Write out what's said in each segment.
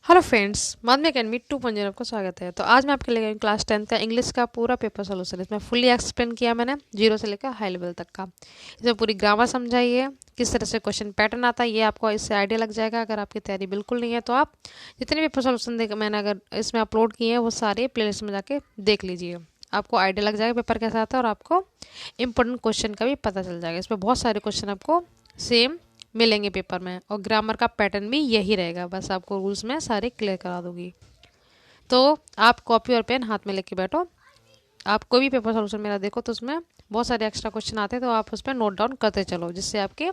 Hello friends, माध्यमिक academy 2.0 आपका स्वागत है। तो आज मैं आपके लिए क्लास 10 का इंग्लिश का पूरा पेपर सोल्यूशन इसमें फुल्ली एक्सप्लेन किया मैंने, जीरो से लेकर हाई लेवल तक का। इसमें पूरी ग्रामर समझाई है, किस तरह से क्वेश्चन पैटर्न आता है, ये आपको इससे आइडिया लग जाएगा। अगर आपकी तैयारी बिल्कुल नहीं है तो आप जितने भी पेपर सोल्यूशन देख मैंने अगर इसमें अपलोड किए हैं वो सारे प्लेलिस्ट में जाके देख लीजिए। आपको आइडिया लग जाएगा पेपर कैसा आता है और आपको इंपॉर्टेंट क्वेश्चन का भी पता चल जाएगा। इसमें बहुत सारे क्वेश्चन आपको सेम मिलेंगे पेपर में, और ग्रामर का पैटर्न भी यही रहेगा। बस आपको रूल्स में सारे क्लियर करा दूंगी। तो आप कॉपी और पेन हाथ में लेके बैठो। आप कोई भी पेपर सोल्यूशन मेरा देखो तो उसमें बहुत सारे एक्स्ट्रा क्वेश्चन आते हैं, तो आप उस पर नोट डाउन करते चलो, जिससे आपके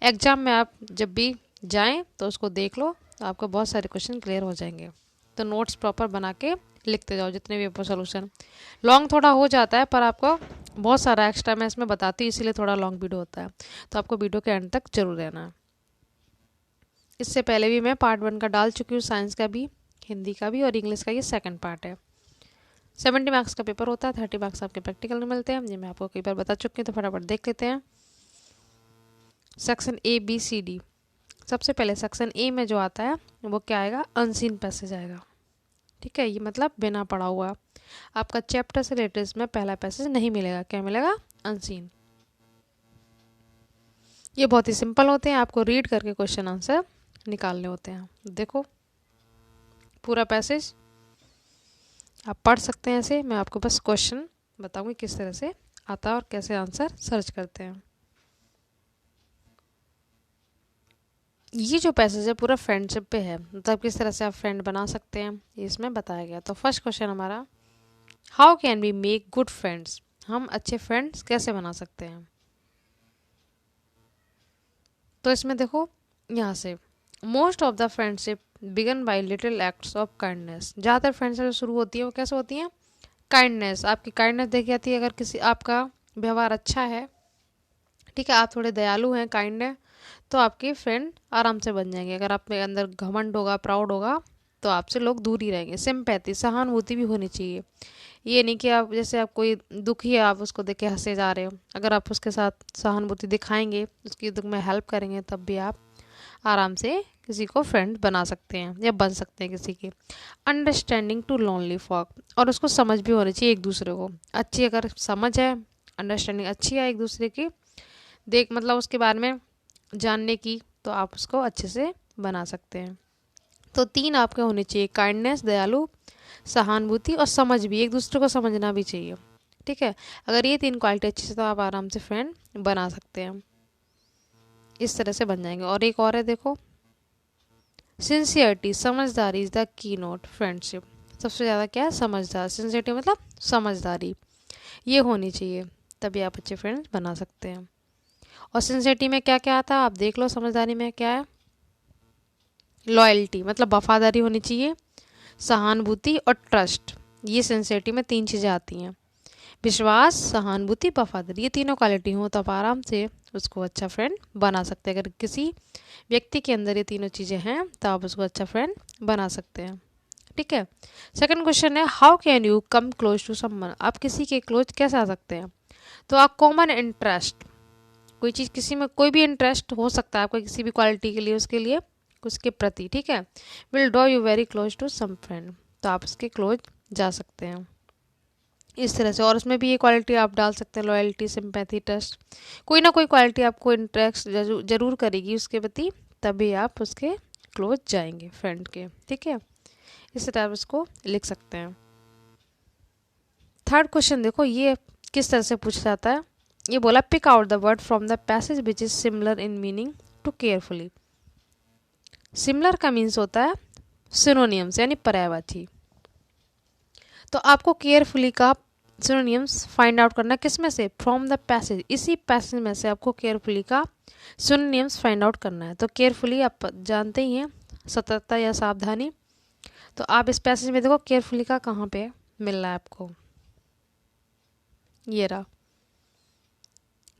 एग्जाम में आप जब भी जाएं तो उसको देख लो, तो आपको बहुत सारे क्वेश्चन क्लियर हो जाएंगे। तो नोट्स प्रॉपर बना के लिखते जाओ जितने भी पेपर सोल्यूशन। लॉन्ग थोड़ा हो जाता है पर आपको बहुत सारा एक्स्ट्रा मैं इसमें बताती हूँ, इसीलिए थोड़ा लॉन्ग वीडियो होता है। तो आपको वीडियो के एंड तक जरूर रहना है। इससे पहले भी मैं पार्ट 1 का डाल चुकी हूँ, साइंस का भी, हिंदी का भी, और इंग्लिश का ये सेकंड पार्ट है। 70 मार्क्स का पेपर होता है, 30 मार्क्स आपके प्रैक्टिकल में मिलते हैं। ये मैं आपको कई बार बता चुकी हूँ, तो फटाफट देख लेते हैं। Section A B C D. सबसे पहले सेक्शन ए में जो आता है वो क्या आएगा, अनसीन पैसेज आएगा। ठीक है, ये मतलब बिना पढ़ा हुआ। आपका चैप्टर से रिलेटेड इसमें पहला पैसेज नहीं मिलेगा। क्या मिलेगा, अनसीन। ये बहुत ही सिंपल होते हैं, आपको रीड करके क्वेश्चन आंसर निकालने होते हैं। देखो पूरा पैसेज आप पढ़ सकते हैं ऐसे। मैं आपको बस क्वेश्चन बताऊंगी किस तरह से आता है और कैसे आंसर सर्च करते हैं। ये जो पैसेज है पूरा फ्रेंडशिप पे है, मतलब किस तरह से आप फ्रेंड बना सकते हैं, ये इसमें बताया गया। तो फर्स्ट क्वेश्चन हमारा, how can we make good friends. हम अच्छे फ्रेंड्स कैसे बना सकते हैं। तो इसमें देखो, यहाँ से most of the friendship began by little acts of kindness. ज़्यादातर फ्रेंडशिप जो शुरू होती है वो कैसे होती हैं, काइंडनेस। आपकी काइंडनेस देखी जाती है। अगर किसी आपका व्यवहार अच्छा है, ठीक है, आप थोड़े दयालु हैं, काइंड है, तो आपके फ्रेंड आराम से बन जाएंगे। अगर आप में अंदर घमंड होगा, प्राउड होगा, तो आपसे लोग दूर ही रहेंगे। सिंपैथी, सहानुभूति भी होनी चाहिए। ये नहीं कि आप जैसे आप कोई दुखी है आप उसको देख के हंसे जा रहे हो। अगर आप उसके साथ सहानुभूति दिखाएंगे, उसकी दुख में हेल्प करेंगे, तब भी आप आराम से किसी को फ्रेंड बना सकते हैं या बन सकते हैं किसी के। अंडरस्टैंडिंग टू लोनली फॉक, और उसको समझ भी होनी चाहिए एक दूसरे को। अच्छी अगर समझ है, अंडरस्टैंडिंग अच्छी है एक दूसरे की, देख मतलब उसके बारे में जानने की, तो आप उसको अच्छे से बना सकते हैं। तो 3 आपके होने चाहिए, काइंडनेस, दयालु, सहानुभूति, और समझ भी, एक दूसरे को समझना भी चाहिए। ठीक है, अगर ये 3 क्वालिटी अच्छी से, तो आप आराम से फ्रेंड बना सकते हैं। इस तरह से बन जाएंगे। और एक और है, देखो, सिंसियरिटी, समझदारी is the key note friendship. सबसे ज़्यादा क्या है, समझदार। सिंसियरिटी मतलब समझदारी, ये होनी चाहिए, तभी आप अच्छे फ्रेंड्स बना सकते हैं। और सिंसियरिटी में क्या क्या आता है आप देख लो। समझदारी में क्या है, लॉयल्टी मतलब वफादारी होनी चाहिए, सहानुभूति और ट्रस्ट। ये सिंसियरिटी में 3 चीज़ें आती हैं। विश्वास, सहानुभूति, वफादारी, ये तीनों क्वालिटी हो तो आप आराम से उसको अच्छा फ्रेंड बना सकते हैं। अगर किसी व्यक्ति के अंदर ये तीनों चीज़ें हैं तो आप उसको अच्छा फ्रेंड बना सकते हैं। ठीक है। सेकंड क्वेश्चन है, how can you come close to someone. आप किसी के क्लोज कैसे आ सकते हैं। तो आप कॉमन इंटरेस्ट, कोई चीज़ किसी में कोई भी इंटरेस्ट हो सकता है आपका किसी भी क्वालिटी के लिए, उसके लिए, उसके प्रति। ठीक है, will draw you very close to some friend, तो आप उसके क्लोज जा सकते हैं इस तरह से। और उसमें भी ये क्वालिटी आप डाल सकते हैं, लॉयल्टी, सिंपैथी, ट्रस्ट। कोई ना कोई क्वालिटी आपको इंटरेस्ट जरूर करेगी उसके प्रति, तभी आप उसके क्लोज जाएंगे फ्रेंड के। ठीक है, इस तरह आप उसको लिख सकते हैं। थर्ड क्वेश्चन देखो, ये किस तरह से पूछा जाता है। ये बोला, pick out the word from the passage which is similar in meaning to carefully. Similar का मीन्स होता है सिनोनियम्स यानी पर्यायवाची। तो आपको केयरफुली का सिनोनियम्स फाइंड आउट करना किस में से, फ्रॉम द पैसेज। इसी पैसेज में से आपको केयरफुली का सिनोनियम्स फाइंड आउट करना है। तो केयरफुली आप जानते ही हैं, सतर्कता या सावधानी। तो आप इस पैसेज में देखो केयरफुली का कहाँ पे मिल रहा है आपको, ये रहा,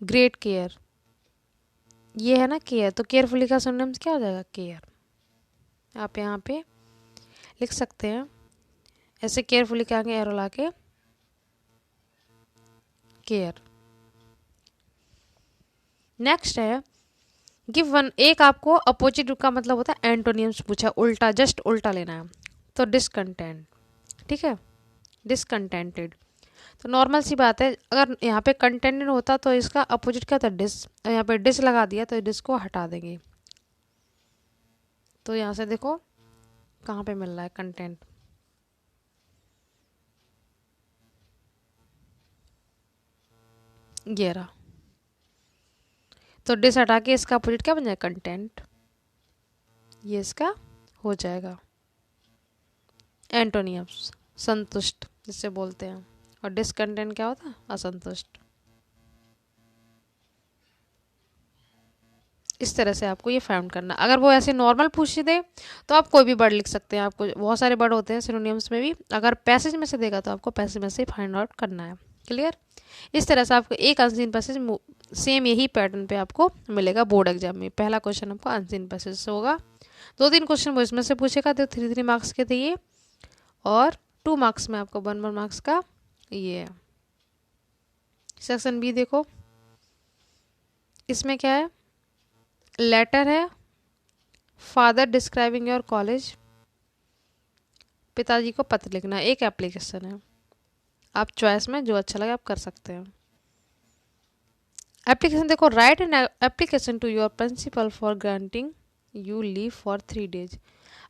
ग्रेट केयर, ये है ना केयर। तो केयरफुली का सिनोनिम्स क्या हो जाएगा, केयर। आप यहाँ पे लिख सकते हैं ऐसे, केयरफुली के आगे एरो ला के, केयर। नेक्स्ट है, गिव वन, एक आपको अपोजिट का मतलब होता है एंटोनियम्स पूछा, उल्टा, जस्ट उल्टा लेना है। तो डिसकंटेंट, ठीक है, डिसकंटेंटेड। तो नॉर्मल सी बात है, अगर यहाँ पे कंटेंटेड होता तो इसका अपोजिट क्या होता है, डिस। यहाँ पे डिस लगा दिया तो डिस को हटा देंगे। तो यहाँ से देखो कहाँ पे मिल रहा है कंटेंट, ये रहा। तो डिस हटा के इसका अपोजिट क्या बन जाएगा, कंटेंट। ये इसका हो जाएगा एंटोनियम्स, संतुष्ट जिसे बोलते हैं। और डिसकंटेंट क्या होता है, असंतुष्ट। इस तरह से आपको ये फाइंड करना। अगर वो ऐसे नॉर्मल पूछ दे तो आप कोई भी वर्ड लिख सकते हैं, आपको बहुत सारे वर्ड होते हैं सिनोनिम्स में भी। अगर पैसेज में से देगा तो आपको पैसेज में से फाइंड आउट करना है। क्लियर। इस तरह से आपको एक अनसीन पैसेज सेम यही पैटर्न पे आपको मिलेगा बोर्ड एग्जाम में। पहला क्वेश्चन आपको अनसीन पैसेज से होगा, 2-3 क्वेश्चन वो इसमें से पूछेगा, तो 3-3 मार्क्स के थे ये, और 2 मार्क्स में आपको 1-1 मार्क्स का ये है। सेक्शन बी देखो, इसमें क्या है, लेटर है, फादर डिस्क्राइबिंग योर कॉलेज, पिताजी को पत्र लिखना है, एक एप्लीकेशन है। आप चॉइस में जो अच्छा लगे आप कर सकते हैं। एप्लीकेशन देखो, write an application to your principal for granting you leave for 3 days.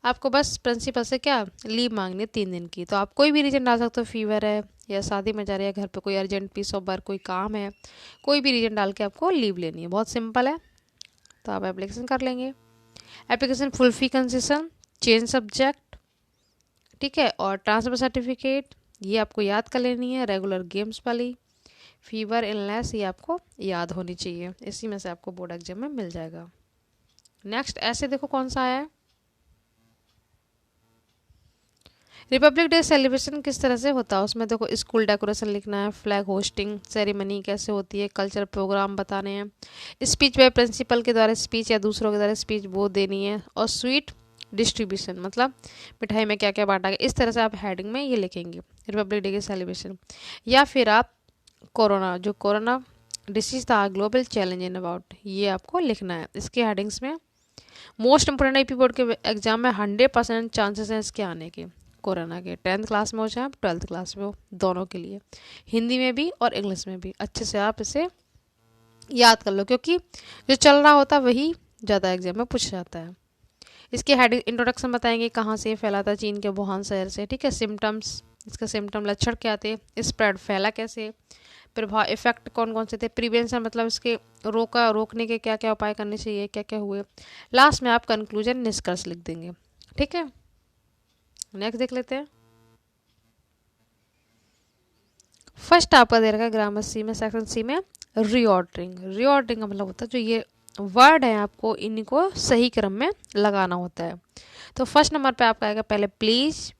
आपको बस प्रिंसिपल से क्या लीव मांगनी है 3 दिन की। तो आप कोई भी रीजन डाल सकते हो, फीवर है या शादी में जा रहे हैं, घर पे कोई अर्जेंट पीस ऑफ वर्क, कोई काम है, कोई भी रीजन डाल के आपको लीव लेनी है। बहुत सिंपल है, तो आप एप्लीकेशन कर लेंगे। एप्लीकेशन फुल फी कंसेशन, चेंज सब्जेक्ट, ठीक है, और ट्रांसफर सर्टिफिकेट ये आपको याद कर लेनी है। रेगुलर गेम्स वाली, फीवर, इलनेस ये आपको याद होनी चाहिए। इसी में से आपको बोर्ड एग्जाम में मिल जाएगा। नेक्स्ट ऐसे देखो कौन सा आया है, रिपब्लिक डे सेलिब्रेशन किस तरह से होता है। उसमें देखो स्कूल डेकोरेशन लिखना है, फ्लैग होस्टिंग सेरेमनी कैसे होती है, कल्चरल प्रोग्राम बताने हैं, स्पीच बाय प्रिंसिपल के द्वारा स्पीच या दूसरों के द्वारा स्पीच वो देनी है, और स्वीट डिस्ट्रीब्यूशन मतलब मिठाई में क्या क्या बांटा गया। इस तरह से आप हेडिंग में ये लिखेंगे रिपब्लिक डे की सेलिब्रेशन। या फिर आप कोरोना डिसीज था ग्लोबल चैलेंज इन अबाउट, ये आपको लिखना है इसके हेडिंग्स में। मोस्ट इंपोर्टेंट आईपी बोर्ड के एग्जाम में 100% चांसेस हैं इसके आने के, कोरोना के, 10th क्लास में हो चाहे 12th क्लास में हो, दोनों के लिए, हिंदी में भी और इंग्लिश में भी। अच्छे से आप इसे याद कर लो, क्योंकि जो चल रहा होता है वही ज़्यादा एग्जाम में पूछा जाता है। इसके हेडिंग इंट्रोडक्शन बताएंगे, कहाँ से फैला था, चीन के वुहान शहर से, ठीक है। सिम्टम्स, इसका सिम्टम लक्षण क्या थे, स्प्रेड फैला कैसे, प्रभाव इफेक्ट कौन कौन से थे, प्रिवेंशन मतलब इसके रोकने के क्या क्या उपाय करने चाहिए, क्या क्या हुए। लास्ट में आप कंक्लूजन निष्कर्ष लिख देंगे, ठीक है। नेक्स्ट देख लेते हैं। फर्स्ट आपका दे रखा है ग्रामर सी में, सेक्शन सी में रीऑर्डरिंग। रीऑर्डरिंग का मतलब होता है जो ये वर्ड है आपको इनको सही क्रम में लगाना होता है। तो फर्स्ट नंबर पे आपका आएगा पहले प्लीज,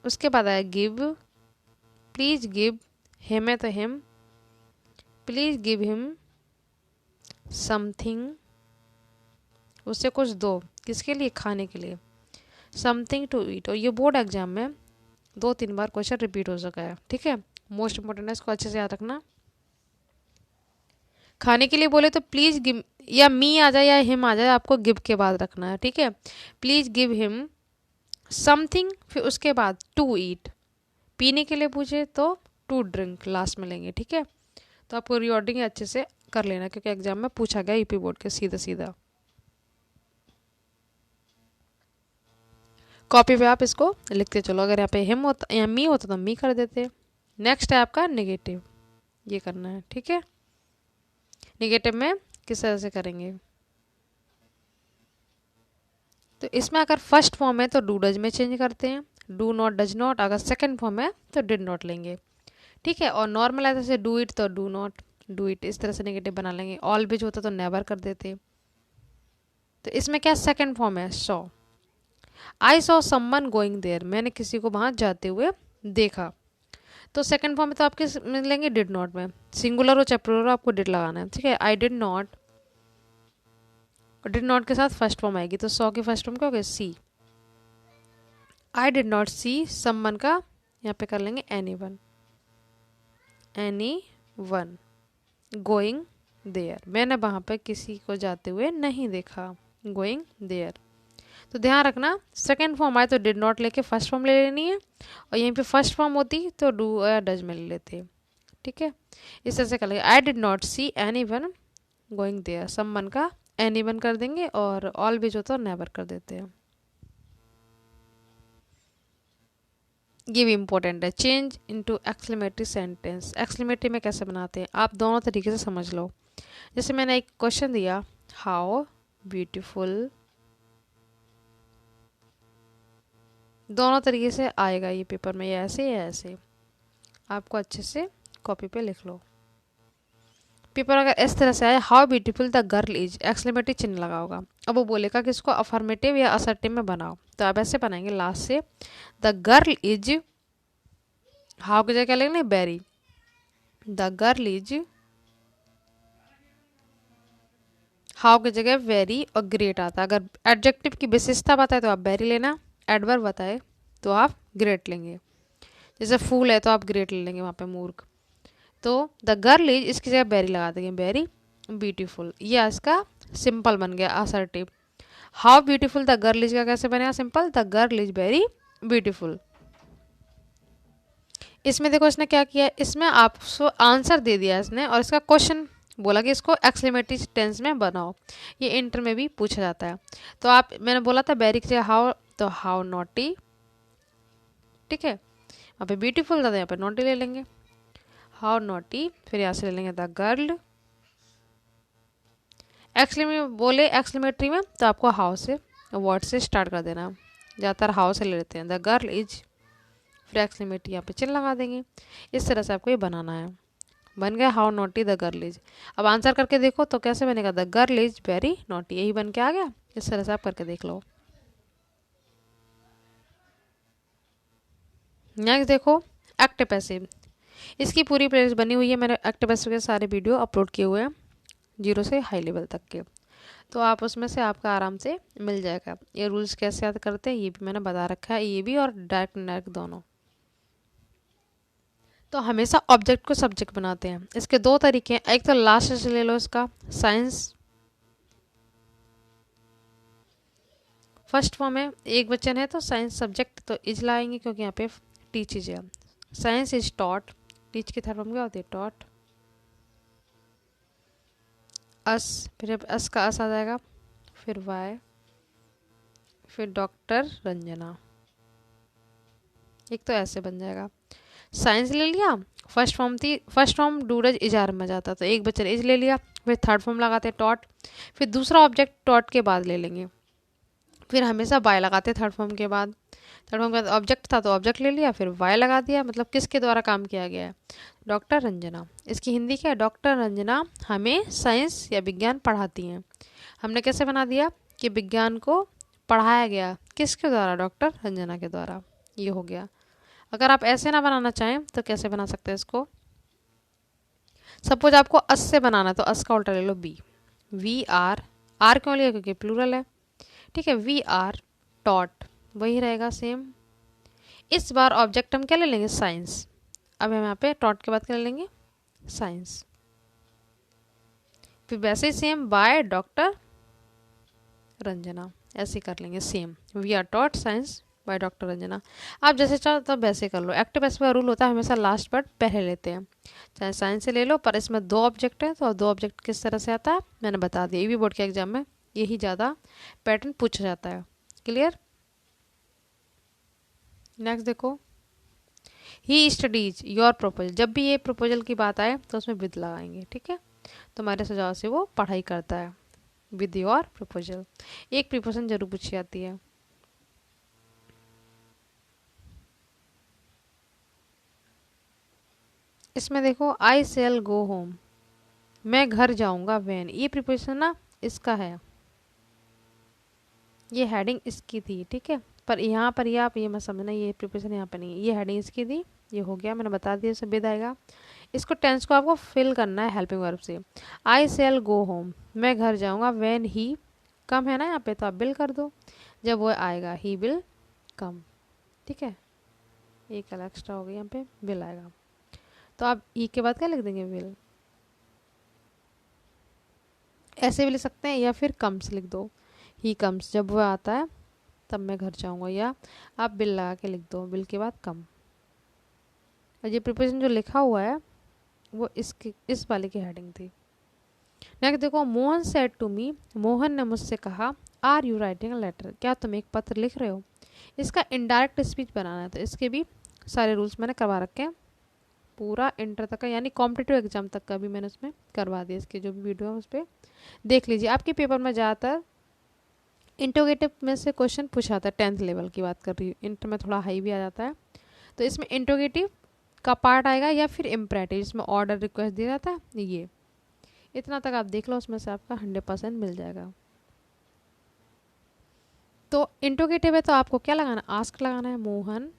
उसके बाद आएगा गिव, प्लीज गिव हिम है तो him, please give him something, उससे कुछ दो, किसके लिए, खाने के लिए, समथिंग टू ईट। और ये बोर्ड एग्जाम में 2-3 बार क्वेश्चन रिपीट हो सका है, ठीक है। मोस्ट इंपॉर्टेंट है, इसको अच्छे से याद रखना। खाने के लिए बोले तो प्लीज गिव, या मी आ जाए या हिम आ जाए, आपको गिव के बाद रखना है, ठीक है। प्लीज गिव हिम समथिंग, फिर उसके बाद टू ईट, पीने के लिए पूछे तो टू ड्रिंक लास्ट में लेंगे, ठीक है। तो आपको रीऑर्डरिंग अच्छे से कर लेना, क्योंकि एग्जाम में पूछा गया यूपी बोर्ड के सीधा सीधा। कॉपी पे आप इसको लिखते चलो, अगर यहाँ पे हिम होता या मी होता तो मी कर देते। नेक्स्ट है आपका नेगेटिव, ये करना है, ठीक है। नेगेटिव में किस तरह से करेंगे, तो इसमें अगर फर्स्ट फॉर्म है तो डू डज में चेंज करते हैं, डू नॉट डज नॉट। अगर सेकंड फॉर्म है तो डिड नॉट लेंगे, ठीक है। और नॉर्मल है जैसे डू इट तो डू नॉट डू इट, इस तरह से नेगेटिव बना लेंगे। ऑलवेज होता तो नेवर कर देते। तो इसमें क्या सेकंड फॉर्म है saw, I saw someone going there, मैंने किसी को वहां जाते हुए देखा। तो सेकंड फॉर्म में तो आपके मिलेंगे डिड नॉट में, सिंगुलर हो चाहे प्लूरल आपको डिड लगाना है, ठीक है। आई डिड नॉट, डिड नॉट के साथ फर्स्ट फॉर्म आएगी, तो सॉ की फर्स्ट फॉर्म क्या होगी सी। I did not see someone का यहाँ पे कर लेंगे anyone, anyone going there, मैंने वहाँ पे किसी को जाते हुए नहीं देखा, गोइंग देयर। तो ध्यान रखना सेकेंड फॉर्म आए तो डिड नॉट लेके फर्स्ट फॉर्म ले लेनी है, और यहीं पे फर्स्ट फॉर्म होती तो डू या डज में ले लेते। ठीक है, इस तरह से कर लेंगे। I did not see anyone going there, someone का एनी वन कर देंगे, और ऑलवेज होता है नेवर कर देते हैं। ये भी इंपॉर्टेंट है। Change into exclamatory sentence, exclamatory में कैसे बनाते हैं आप दोनों तरीके से समझ लो। जैसे मैंने एक क्वेश्चन दिया, हाउ ब्यूटीफुल, दोनों तरीके से आएगा ये पेपर में, या ऐसे आपको अच्छे से कॉपी पे लिख लो। पेपर अगर इस तरह से आए, how beautiful the girl is, exclamatory चिन्ह लगा होगा, अब वो बोलेगा कि इसको अफर्मेटिव या असर्टिव में बनाओ, तो आप ऐसे बनाएंगे लास्ट से, द गर्ल इज, हाउ की जगह क्या लिखेंगे, very, the girl is, how की जगह वेरी और ग्रेट आता है। अगर एडजेक्टिव की विशेषता बताए तो आप वेरी लेना, एडवर्ब बताए तो आप ग्रेट लेंगे। जैसे फूल है तो आप ग्रेट ले लेंगे वहाँ पे मूर्ख। तो द गर्ल इज, इसकी जगह वेरी लगा देंगे, वेरी ब्यूटीफुल, ये इसका सिंपल बन गया assertive. How beautiful the girl is का कैसे बनेगा simple, the girl is very beautiful. इसमें देखो इसने क्या किया, इसमें आपको आंसर दे दिया इसने, और इसका क्वेश्चन बोला कि इसको एक्सक्लेमेटरी टेंस में बनाओ। ये इंटर में भी पूछा जाता है। तो आप, मैंने बोला था वेरी की जगह हाउ, तो हाउ नॉटी, ठीक है, वहाँ पे ब्यूटीफुल था तो यहाँ पे नॉटी ले लेंगे, हाउ नॉटी, फिर यहाँ से ले लेंगे द गर्ल। बोले एक्सक्लेमेटरी में तो आपको हाउ से, वर्ड से स्टार्ट कर देना, ज़्यादातर हाउ से ले लेते हैं, द गर्ल इज, फिर एक्सक्लेमेटरी यहाँ पे चिन्ह लगा देंगे। इस तरह से आपको ये बनाना है। बन गया how naughty the girl is. अब आंसर करके देखो तो कैसे बनेगा, the girl is very naughty, यही बन के आ गया। इस तरह से आप करके देख लो। नेक्स्ट देखो एक्टिव पैसिव, इसकी पूरी प्लेलिस्ट बनी हुई है, मैंने एक्टिव पैसिव के सारे वीडियो अपलोड किए हुए हैं 0 से हाई लेवल तक के, तो आप उसमें से आपका आराम से मिल जाएगा। ये रूल्स कैसे याद करते हैं ये भी मैंने बता रखा है, ये भी और डायरेक्ट इनडायरेक्ट दोनों। तो हमेशा ऑब्जेक्ट को सब्जेक्ट बनाते हैं, इसके दो तरीके हैं, एक तो लास्ट से ले लो इसका साइंस, फर्स्ट फॉर्म है, एक वचन है तो साइंस सब्जेक्ट तो इज लाएंगे क्योंकि यहाँ पे टीच इज है। साइंस इज टॉट, टीच की थर्ड फॉर्म क्या होती है, टॉट। अस, फिर अस का अस आ जाएगा, फिर वाई, फिर डॉक्टर रंजना, एक तो ऐसे बन जाएगा। साइंस ले लिया, फर्स्ट फॉर्म थी, फर्स्ट फॉर्म डूरज इजार में जाता तो एक बच्चे इज ले लिया, फिर थर्ड फॉर्म लगाते टॉट, फिर दूसरा ऑब्जेक्ट टॉट के बाद ले लेंगे, फिर हमेशा बाय लगाते थर्ड फॉर्म के बाद। थर्ड फॉर्म के बाद ऑब्जेक्ट था तो ऑब्जेक्ट ले लिया, फिर वाई लगा दिया, मतलब किसके द्वारा काम किया गया है, डॉक्टर रंजना। इसकी हिंदी क्या है, डॉक्टर रंजना हमें साइंस या विज्ञान पढ़ाती हैं। हमने कैसे बना दिया कि विज्ञान को पढ़ाया गया किसके द्वारा, डॉक्टर रंजना के द्वारा, ये हो गया। अगर आप ऐसे ना बनाना चाहें तो कैसे बना सकते हैं इसको, सपोज आपको अस से बनाना है तो अस का उल्टा ले लो बी, वी आर, आर क्यों लिया क्योंकि प्लूरल है, ठीक है, वी आर टॉट, वही रहेगा सेम। इस बार ऑब्जेक्ट हम क्या ले लेंगे, साइंस, अब हम यहाँ पे टॉट के बाद क्या ले लेंगे, साइंस, फिर वैसे ही सेम बाय डॉक्टर रंजना, ऐसे कर लेंगे same, we are taught science by doctor Ranjana. आप जैसे चाहो तब वैसे कर लो। एक्टिव पैसिव का रूल होता है हमेशा लास्ट वर्ड पहले लेते हैं, चाहे साइंस से ले लो, पर इसमें दो ऑब्जेक्ट है तो दो ऑब्जेक्ट किस तरह से आता है मैंने बता दिया, ये भी बोर्ड के एग्जाम में यही ज़्यादा पैटर्न पूछा जाता है। क्लियर। नेक्स्ट देखो, ही स्टडीज योर प्रपोजल, जब भी ये प्रपोजल की बात आए तो उसमें विद लगाएंगे, ठीक है, तुम्हारे सुझाव से वो पढ़ाई करता है, विद योर प्रपोजल। एक प्रीपोजिशन जरूर पूछी जाती है। इसमें देखो आई सेल गो होम, मैं घर जाऊंगा वैन, ये प्रीपोजिशन ना इसका है, ये हेडिंग इसकी थी, ठीक है, पर यहाँ पर ये आप ये मत समझना ये प्रीपोजिशन यहाँ पर नहीं है, ये हेडिंग इसकी थी, ये हो गया, मैंने बता दिया इससे विद आएगा। इसको टेंस को आपको फिल करना है हेल्पिंग वर्ब से। आई सेल गो होम, मैं घर जाऊंगा, व्हेन ही कम है ना यहाँ पे तो आप विल कर दो, जब वो आएगा ही विल कम, ठीक है, एक अलग एक्स्ट्रा हो गया यहाँ पे विल आएगा, तो आप ई के बाद क्या लिख देंगे, विल। ऐसे भी लिख सकते हैं या फिर कम्स लिख दो, ही कम्स, जब वो आता है तब मैं घर जाऊंगा, या आप बिल लगा के लिख दो, बिल के बाद कम। और ये प्रिपोजिशन जो लिखा हुआ है वो इसकी इस वाले की हेडिंग थी। नेक्स्ट देखो, Mohan said to me, Mohan ने मुझसे कहा, are you writing a letter, क्या तुम एक पत्र लिख रहे हो। इसका इनडायरेक्ट स्पीच बनाना है, तो इसके भी सारे रूल्स मैंने करवा रखे हैं, पूरा इंटर तक का, यानी कॉम्पिटिटिव एग्जाम तक का भी मैंने उसमें करवा दिया। इसके जो भी वीडियो है उस पर देख लीजिए। आपके पेपर में ज़्यादातर इंटरोगेटिव में से क्वेश्चन पूछा था, 10th लेवल की बात कर रही हूँ, इंटर में थोड़ा हाई भी आ जाता है, तो इसमें इंटरोगेटिव का पार्ट आएगा या फिर इम्परेटिव, जिसमें ऑर्डर रिक्वेस्ट दिया जाता है। ये इतना तक आप देख लो, उसमें से आपका 100% मिल जाएगा। तो इंटरोगेटिव है तो आपको क्या लगाना, आस्क लगाना है, मोहन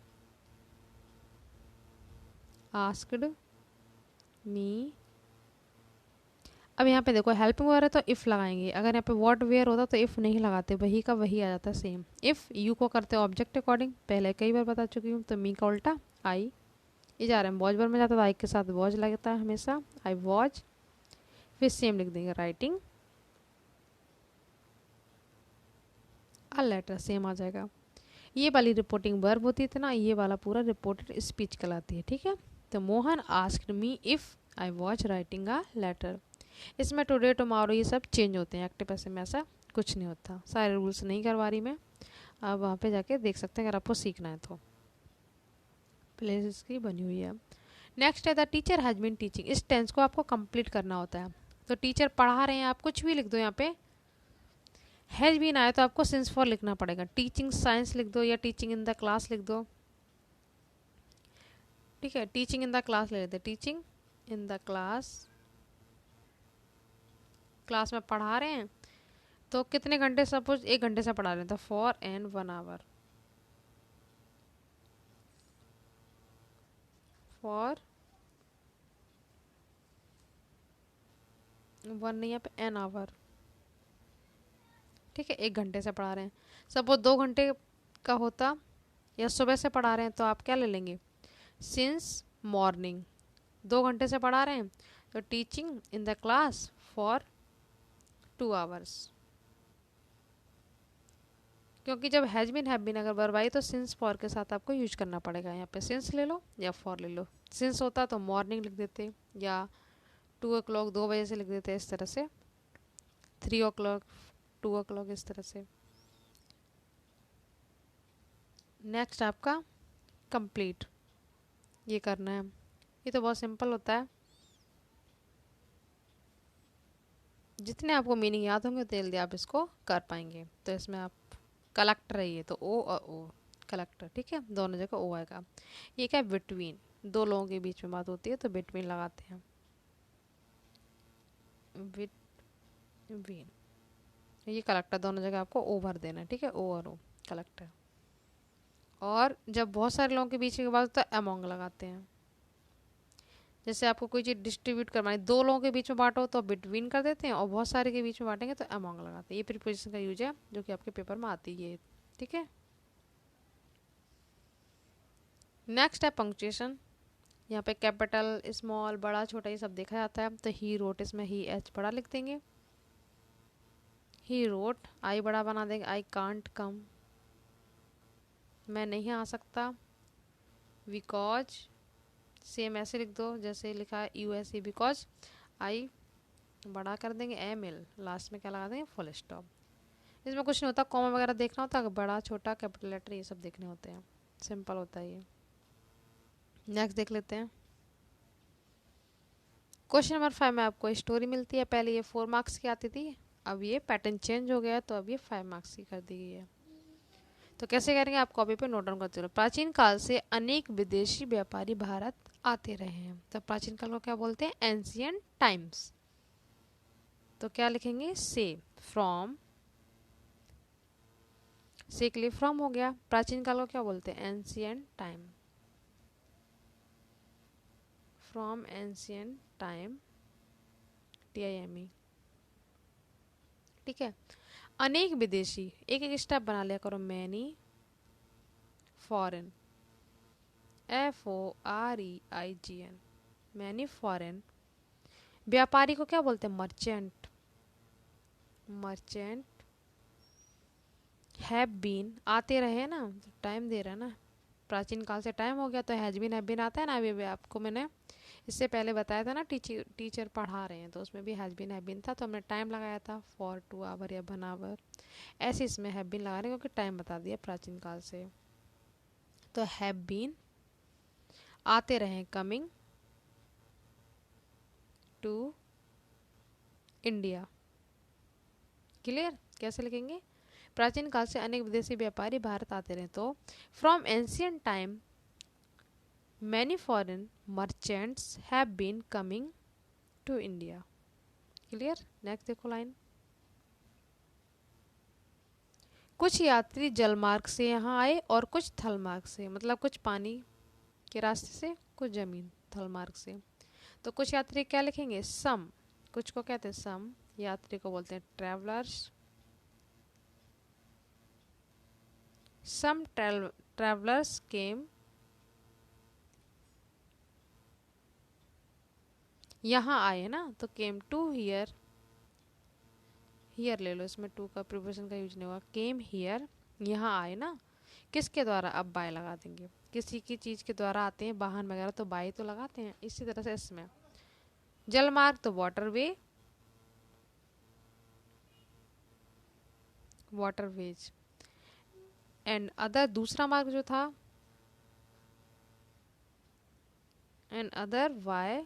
आस्क्ड मी। अब यहाँ पे देखो हेल्पिंग वर्ब है तो इफ़ लगाएंगे, अगर यहाँ पे व्हाट वेयर होता तो इफ़ नहीं लगाते, वही का वही आ जाता है सेम। इफ़ यू को करते ऑब्जेक्ट अकॉर्डिंग, पहले कई बार बता चुकी हूँ, तो मी का उल्टा आई। ये जा रहा है वॉच वर्ब में जाता है तो आई के साथ वॉच लगता है हमेशा, आई वॉच। फिर सेम लिख देंगे राइटिंग अ लेटर, सेम आ जाएगा। ये वाली रिपोर्टिंग वर्ब होती है ना, ये वाला पूरा रिपोर्टेड स्पीच कहलाती है, ठीक है। तो Mohan asked me if I was writing a letter. इसमें टुडे टुमारो ये सब चेंज होते हैं, एक्टिव पैसिव में ऐसा कुछ नहीं होता। सारे रूल्स नहीं करवा रही मैं, आप वहाँ पे जाके देख सकते हैं अगर आपको सीखना है तो, प्लेस इसकी बनी हुई है। नेक्स्ट है the teacher has been teaching, इस टेंस को आपको कंप्लीट करना होता है। तो टीचर पढ़ा रहे हैं, आप कुछ भी लिख दो यहाँ पे, हैज बीन आया तो आपको सिंस फॉर लिखना पड़ेगा, टीचिंग साइंस लिख दो या टीचिंग इन द क्लास लिख दो, ठीक है। टीचिंग इन द क्लास ले लेते, teaching in the class, class में पढ़ा रहे हैं तो कितने घंटे, सपोज 1 घंटे से पढ़ा रहे हैं तो for an 1 hour, for one नहीं, यहाँ पे एन आवर, ठीक है। 1 घंटे से पढ़ा रहे हैं, सपोज 2 घंटे का होता, या सुबह से पढ़ा रहे हैं तो आप क्या ले लेंगे, सिंस मॉर्निंग। 2 घंटे से पढ़ा रहे हैं तो teaching in the class for 2 hours, क्योंकि जब हैज बीन हैव बीन अगर वर्ब आई तो सिंस फॉर के साथ आपको यूज करना पड़ेगा। यहाँ पे सिंस ले लो या फॉर ले लो, सिंस होता तो मॉर्निंग लिख देते, या 2 o'clock 2 बजे से लिख देते, इस तरह से 3 o'clock 2 o'clock, इस तरह से। नेक्स्ट आपका कंप्लीट, ये करना है, ये तो बहुत सिंपल होता है, जितने आपको मीनिंग याद होंगे उतने जल्दी आप इसको कर पाएंगे। तो इसमें आप कलेक्टर है, ये तो ओ और ओ कलेक्टर, ठीक है, दोनों जगह ओ आएगा। ये क्या है, बिटवीन, दो लोगों के बीच में बात होती है तो बिटवीन लगाते हैं, बिटवीन। ये कलेक्टर, दोनों जगह आपको ओ भर देना है, ठीक है, ओ और ओ कलेक्टर। और जब बहुत सारे लोगों के बीच में बात होता है अमोंग लगाते हैं, जैसे आपको कोई चीज़ डिस्ट्रीब्यूट करवानी, 2 लोगों के बीच में बांटो तो बिटवीन कर देते हैं, और बहुत सारे के बीच में बांटेंगे तो अमोंग लगाते हैं। ये प्रीपोजिशन का यूज है जो कि आपके पेपर में आती है, ठीक है। नेक्स्ट है पंक्चुएशन, यहाँ पे कैपिटल स्मॉल बड़ा छोटा ये सब देखा जाता है। तो ही रोट, इसमें ही एच बड़ा लिख देंगे, ही रोट, आई बड़ा बना देंगे, आई कांट कम, मैं नहीं आ सकता, बिकॉज, सेम ऐसे लिख दो जैसे लिखा है यूएसए, बिकॉज आई बड़ा कर देंगे, एम एल, लास्ट में क्या लगा देंगे, फुल स्टॉप। इसमें कुछ नहीं होता, कॉमा वगैरह देखना होता, बड़ा छोटा कैपिटल लेटर ये सब देखने होते हैं, सिंपल होता है ये। नेक्स्ट देख लेते हैं, क्वेश्चन नंबर 5 में आपको स्टोरी मिलती है। पहले ये 4 मार्क्स की आती थी, अब ये पैटर्न चेंज हो गया है तो अब ये 5 मार्क्स की कर दी गई है। तो कैसे करेंगे, आप कॉपी पे नोट डाउन करते रहो। प्राचीन काल से अनेक विदेशी व्यापारी भारत आते रहे हैं, तो प्राचीन काल को क्या बोलते हैं, एंशियंट टाइम्स। तो क्या लिखेंगे, से, फ्रॉम, से के लिए फ्रॉम हो गया। प्राचीन काल को क्या बोलते हैं, ancient time, from ancient time, TIME, ठीक है। अनेक विदेशी, एक एक स्टेप बना लिया करो, many foreign, FOREIGN, many foreign. व्यापारी को क्या बोलते हैं, मर्चेंट, मर्चेंट हैव बीन, आते रहे ना, टाइम दे रहा है ना, प्राचीन काल से टाइम हो गया तो हैव बीन आता है ना। अभी आपको मैंने इससे पहले बताया था ना, टीचर पढ़ा रहे हैं तो उसमें भी हैव बीन था, तो हमने टाइम लगाया था फॉर 2 आवर या 1 आवर, ऐसे इसमें हैव बीन लगा रहे हैं क्योंकि टाइम बता दिया प्राचीन काल से। तो हैव बीन आते रहे, कमिंग टू इंडिया। क्लियर? कैसे लिखेंगे? प्राचीन काल से अनेक विदेशी व्यापारी भारत आते रहे, तो from ancient time many foreign merchants have been coming to India. Clear? Next देखो लाइन, कुछ यात्री जलमार्ग से यहाँ आए और कुछ थल मार्ग से, मतलब कुछ पानी के रास्ते से, कुछ जमीन थल मार्ग से। तो कुछ यात्री क्या लिखेंगे? सम, कुछ को कहते हैं सम, यात्री को बोलते हैं ट्रैवलर्स। सम ट्रैवलर्स केम, यहाँ आए ना, तो केम टू हियर, हियर ले लो, इसमें टू का प्रीपोजिशन का यूज नहीं हुआ। केम हियर, यहाँ आए ना, किसके द्वारा? अब बाय लगा देंगे, किसी की चीज के द्वारा आते हैं, वाहन वगैरह तो बाय तो लगाते हैं। इसी तरह से इसमें जलमार्ग तो वाटरवे, वाटरवेज, एंड अदर दूसरा मार्ग जो था, एंड अदर वाय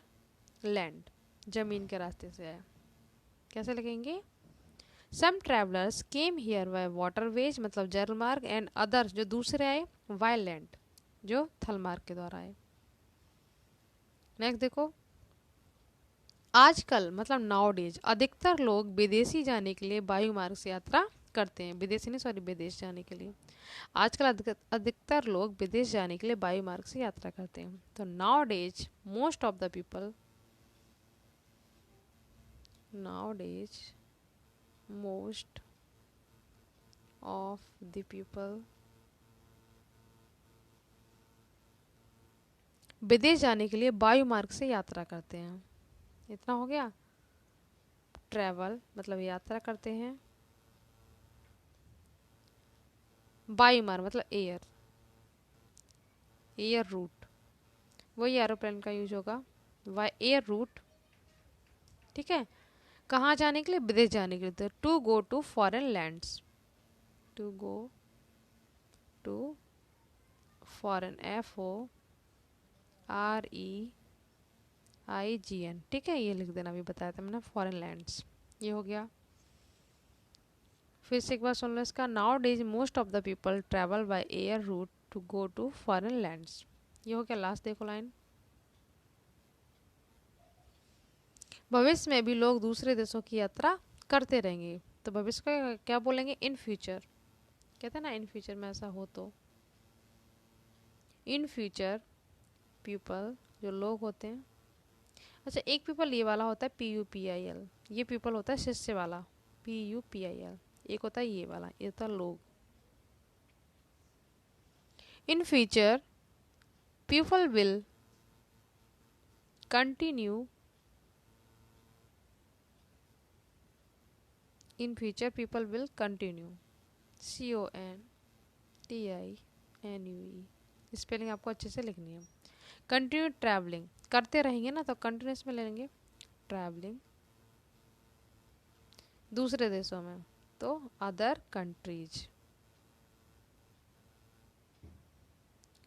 लैंड, जमीन के रास्ते से आया। कैसे लिखेंगे? Some travellers came here by waterways, मतलब जल मार्ग, एंड अदर्स जो दूसरे आए बाय लैंड, जो थल मार्ग के द्वारा आए। नेक्स्ट देखो, आजकल मतलब नाउ डेज अधिकतर लोग विदेशी जाने के लिए वायु मार्ग से यात्रा करते हैं, विदेशी नहीं सॉरी, विदेश जाने के लिए। आजकल अधिकतर लोग विदेश जाने के लिए वायु मार्ग से यात्रा करते हैं। तो now days most of the people, now days most of the people विदेश जाने के लिए वायु मार्ग से यात्रा करते हैं। इतना हो गया। ट्रैवल मतलब यात्रा करते हैं, वायु मार्ग मतलब एयर, एयर रूट, वही एरोप्लेन का यूज होगा, वाई एयर रूट। ठीक है, कहाँ जाने के लिए? विदेश जाने के लिए। तो to go to foreign lands, to go to foreign, FOREIGN। ठीक है, ये लिख देना, अभी बताया था मैंने, फॉरेन लैंड्स, ये हो गया। फिर से एक बार सुन लो इसका, now days most of the people travel by air route to go to foreign lands, ये हो गया। लास्ट देखो लाइन, भविष्य में भी लोग दूसरे देशों की यात्रा करते रहेंगे। तो भविष्य का क्या बोलेंगे? इन फ्यूचर, कहते हैं ना इन फ्यूचर में ऐसा हो तो। इन फ्यूचर पीपल जो लोग होते हैं, अच्छा एक पीपल ये वाला होता है PUPIL, ये पीपल होता है शिष्य वाला PUPIL, एक होता है ये वाला, ये होता है लोग। In future people will continue, in future people will continue, CONTINUE, spelling आपको अच्छे से लिखनी है। कंटिन्यू ट्रैवलिंग, करते रहेंगे ना, तो कंटिन्यूस में ले लेंगे ट्रैवलिंग दूसरे देशों में, तो अदर कंट्रीज।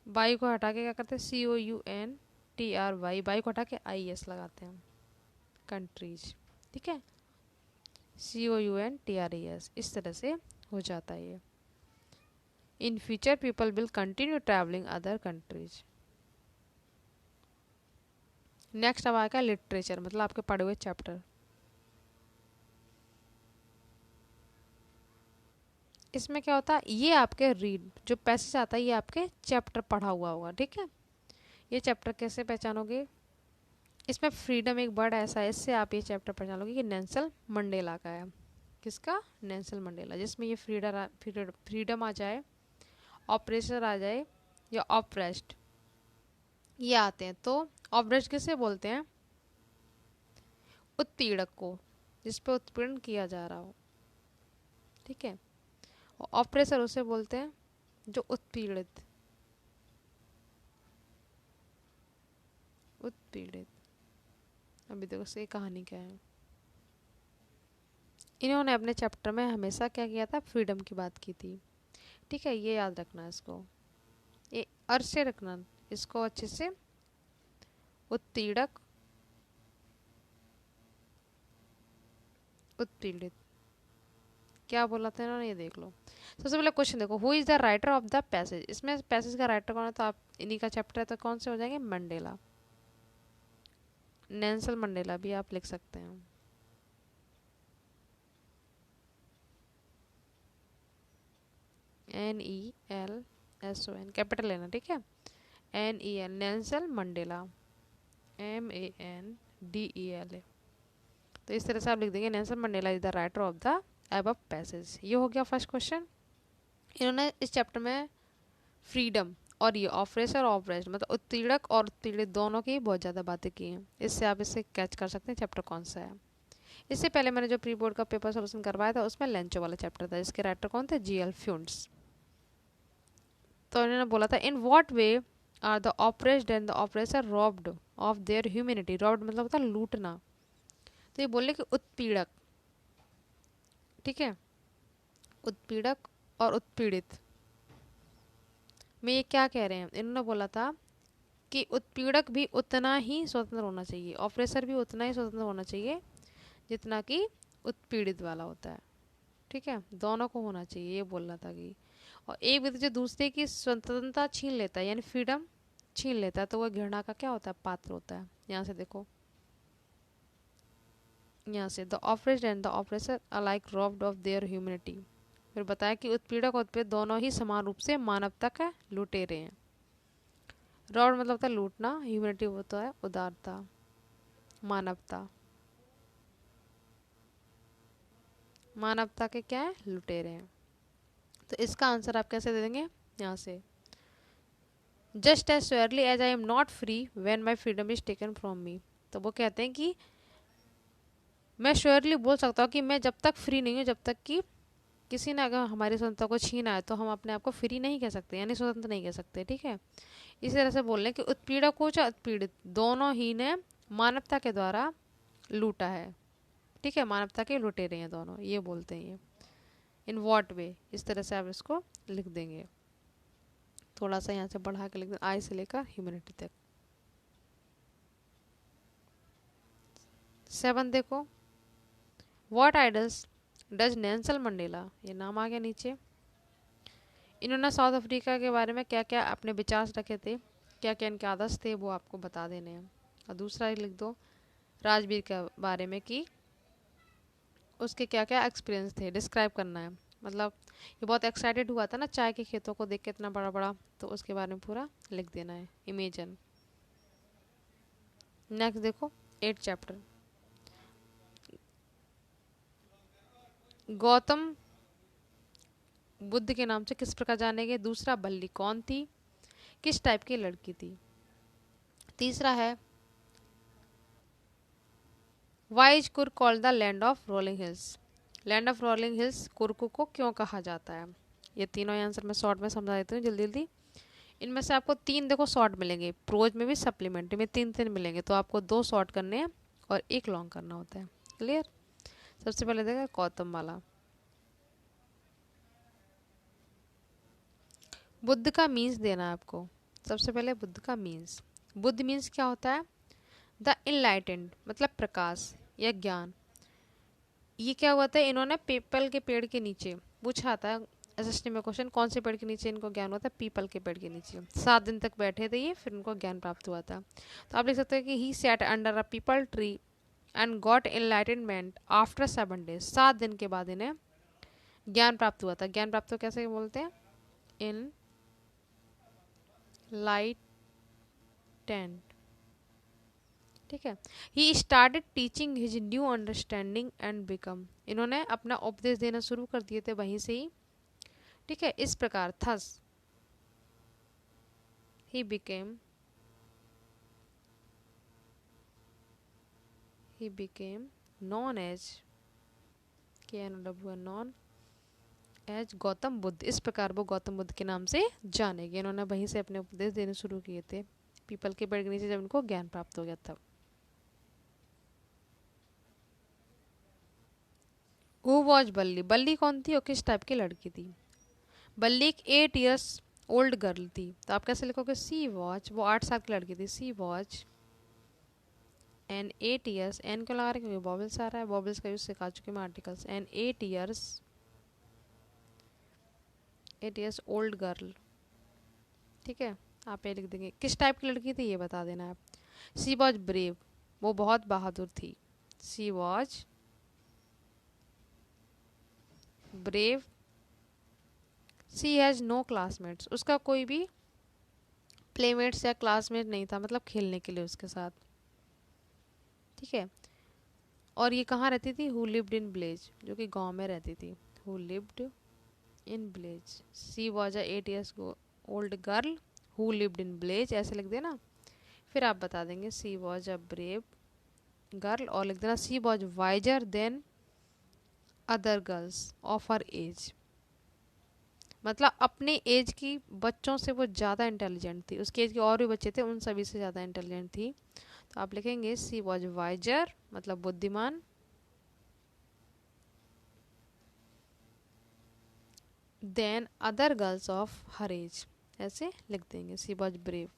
वाई को हटा के क्या करते हैं? COUNTRY, वाई को हटा के IS लगाते हैं, कंट्रीज। ठीक है, COUNTRES, इस तरह से हो जाता है ये। In future people will continue travelling other countries. Next अब आएगा लिटरेचर, मतलब आपके पढ़े हुए चैप्टर। इसमें क्या होता है? ये आपके रीड जो पैसेज आता है, ये आपके चैप्टर पढ़ा हुआ होगा। ठीक है, ये चैप्टर कैसे पहचानोगे? इसमें फ्रीडम एक वर्ड ऐसा है, इससे आप ये चैप्टर पहचान लोगे कि नेल्सन मंडेला का है। किसका? नेल्सन मंडेला, जिसमें ये फ्रीडम आ जाए, ऑपरेसर आ जाए, या ऑपरेस्ट, ये आते हैं। तो ऑपरेस्ट किसे बोलते हैं? उत्पीड़क को, जिस पे उत्पीड़न किया जा रहा हो। ठीक है। और ऑप्रेसर उसे बोलते हैं जो उत्पीड़ित, उत्पीड़ित। अभी देखो से कहानी क्या है। इन्होंने अपने चैप्टर में हमेशा क्या किया था, फ्रीडम की बात की थी। ठीक है, ये याद रखना इसको, ये अर्थ से रखना इसको अच्छे से। उत्पीड़क, उत्पीड़ित, क्या बोला था इन्होंने, ये देख लो। सबसे पहले क्वेश्चन देखो, who is the writer of the passage. इसमें पैसेज का राइटर कौन है, तो आप इन्हीं का चैप्टर है, तो कौन से हो जाएंगे, मंडेला, नेल्सन मंडेला भी आप लिख सकते हैं। NELSON कैपिटल लेना, ठीक है। NEL Nelson Mandela, MANDELA। तो इस तरह से आप लिख देंगे Nelson Mandela is the writer of the above passage. ये हो गया फर्स्ट क्वेश्चन। इन्होंने इस चैप्टर में फ्रीडम और ये ऑपरेशन ऑपरेशन मतलब उत्पीड़क और उत्पीड़ित दोनों की बहुत ज़्यादा बातें की हैं। इससे आप इसे कैच कर सकते हैं चैप्टर कौन सा है। इससे पहले मैंने जो प्री बोर्ड का पेपर सोल्यूशन करवाया था उसमें लेंचो वाला चैप्टर था, जिसके राइटर कौन थे, GL फ्यूंड्स। तो इन्होंने बोला था, in what way are the oppressed and the oppressor robbed of their humanity. Robbed मतलब होता है लूटना, तो ये बोले कि उत्पीड़क, ठीक है, उत्पीड़क और उत्पीड़ित में ये क्या कह रहे हैं। इन्होंने बोला था कि उत्पीड़क भी उतना ही स्वतंत्र होना चाहिए, ऑपरेसर भी उतना ही स्वतंत्र होना चाहिए जितना कि उत्पीड़ित वाला होता है। ठीक है, दोनों को होना चाहिए, ये बोलना था कि। और एक व्यक्ति जो दूसरे की स्वतंत्रता छीन लेता है, यानी फ्रीडम छीन लेता है, तो वह घृणा का क्या होता है, पात्र होता है। यहाँ से देखो, यहाँ से the oppressed and the oppressor alike robbed of their humanity. फिर बताया कि उत्पीड़क और उत्पीड़ित दोनों ही समान रूप से मानवता का लुटेरे हैं। रॉड मतलब होता है लूटना, ह्यूमैनिटी होता है उदारता, मानवता। मानवता के क्या है, लुटेरे हैं। तो इसका आंसर आप कैसे दे देंगे, यहाँ से, just as surely as I am not free when my freedom is taken from me. तो वो कहते हैं कि मैं श्योरली बोल सकता हूँ कि मैं जब तक फ्री नहीं हूँ, जब तक कि किसी ने अगर हमारी स्वतंत्रता को छीना है, तो हम अपने आप को फ्री नहीं कह सकते, यानी स्वतंत्र नहीं कह सकते। ठीक है, इसी तरह से बोल रहे हैं कि उत्पीड़क हो चाहे उत्पीड़ित, दोनों ही ने मानवता के द्वारा लूटा है। ठीक है, मानवता के लुटेरे हैं दोनों, ये बोलते हैं ये। इन वॉट वे, इस तरह से आप इसको लिख देंगे। थोड़ा सा यहाँ से बढ़ा के लिख दें, आई से लेकर ह्यूमैनिटी तक। 7 देखो, what idols does Nelson Mandela, ये नाम आ गया नीचे। इन्होंने साउथ अफ्रीका के बारे में क्या क्या अपने विचार रखे थे, क्या क्या इनके आदर्श थे, वो आपको बता देने हैं। और दूसरा लिख दो राजवीर के बारे में कि उसके क्या क्या एक्सपीरियंस थे, डिस्क्राइब करना है। मतलब ये बहुत एक्साइटेड हुआ था ना चाय के खेतों को देख के इतना बड़ा बड़ा, तो उसके बारे में पूरा लिख देना है, इमेजन। नेक्स्ट देखो 8 चैप्टर, गौतम बुद्ध के नाम से किस प्रकार जाने गए। दूसरा, बल्ली कौन थी, किस टाइप की लड़की थी। तीसरा है, why is Coorg called the land of rolling hills. Land of rolling hills Coorg को क्यों कहा जाता है। ये तीनों आंसर मैं शॉर्ट में समझा देती हूँ जल्दी जल्दी। इनमें से आपको 3 देखो शॉर्ट मिलेंगे, प्रोज में भी सप्लीमेंट्री में 3 मिलेंगे, तो आपको 2 शॉर्ट करने हैं और 1 लॉन्ग करना होता है। क्लियर। सबसे पहले देखा गौतम वाला, बुद्ध का मीन्स देना है आपको। सबसे पहले बुद्ध का मीन्स, बुद्ध मीन्स क्या होता है, द इनलाइटेंड मतलब प्रकाश या ज्ञान। ये क्या हुआ था, इन्होंने पीपल के पेड़ के नीचे पूछा था एसएसटी में क्वेश्चन, कौन से पेड़ के नीचे इनको ज्ञान हुआ था, पीपल के पेड़ के नीचे। 7 दिन तक बैठे थे ये, फिर उनको ज्ञान प्राप्त हुआ था। तो आप लिख सकते हैं कि he sat under a people tree and got enlightenment after 7 days. 7 दिन के बाद इन्हें ज्ञान प्राप्त हुआ था। ज्ञान प्राप्त हो कैसे बोलते हैं, इन लाइटेंड। ठीक है, he started teaching his new understanding and become. इन्होंने अपना उपदेश देना शुरू कर दिए थे वहीं से ही। ठीक है, इस प्रकार thus he became known as KNOW, known, as Gautam Buddha, इस प्रकार वो गौतम बुद्ध के नाम से जाने गए। इन्होंने वहीं से अपने उपदेश देने शुरू किए थे, पीपल के पेड़ के नीचे जब इनको ज्ञान प्राप्त हो गया तब। हु वॉज बल्ली, बल्ली कौन थी और किस टाइप की लड़की थी? बल्ली एक 8 years ओल्ड गर्ल थी, तो आप कैसे लिखोगे? सी वॉच, वो 8 साल की लड़की थी। सी वॉच एन 8 years, एन क्यों लगा रहे? क्योंकि बॉबल्स आ रहा है, बॉबल्स का यूज सिखा चुके मैं articles. An 8 years old girl, ठीक है। आप ये लिख देंगे। किस टाइप की लड़की थी ये बता देना आप। सी वॉज ब्रेव, वो बहुत बहादुर थी। She was brave. She has no classmates, उसका कोई भी प्लेमेट्स या क्लासमेट नहीं था, मतलब खेलने के लिए उसके साथ, ठीक है। और ये कहाँ रहती थी? हु लिव्ड इन विलेज, जो कि गांव में रहती थी। Who lived in village. She was a 8 years old girl who lived in village, ऐसे लिख देना। फिर आप बता देंगे she was a brave girl, और लिख देना she was wiser than other girls of her age, मतलब अपने एज की बच्चों से वो ज़्यादा इंटेलिजेंट थी। उसके एज के और भी बच्चे थे, उन सभी से ज़्यादा इंटेलिजेंट थी। तो आप लिखेंगे सी वॉज वाइजर, मतलब बुद्धिमान, than other girls of her age, ऐसे लिख देंगे। सी वॉज ब्रेव,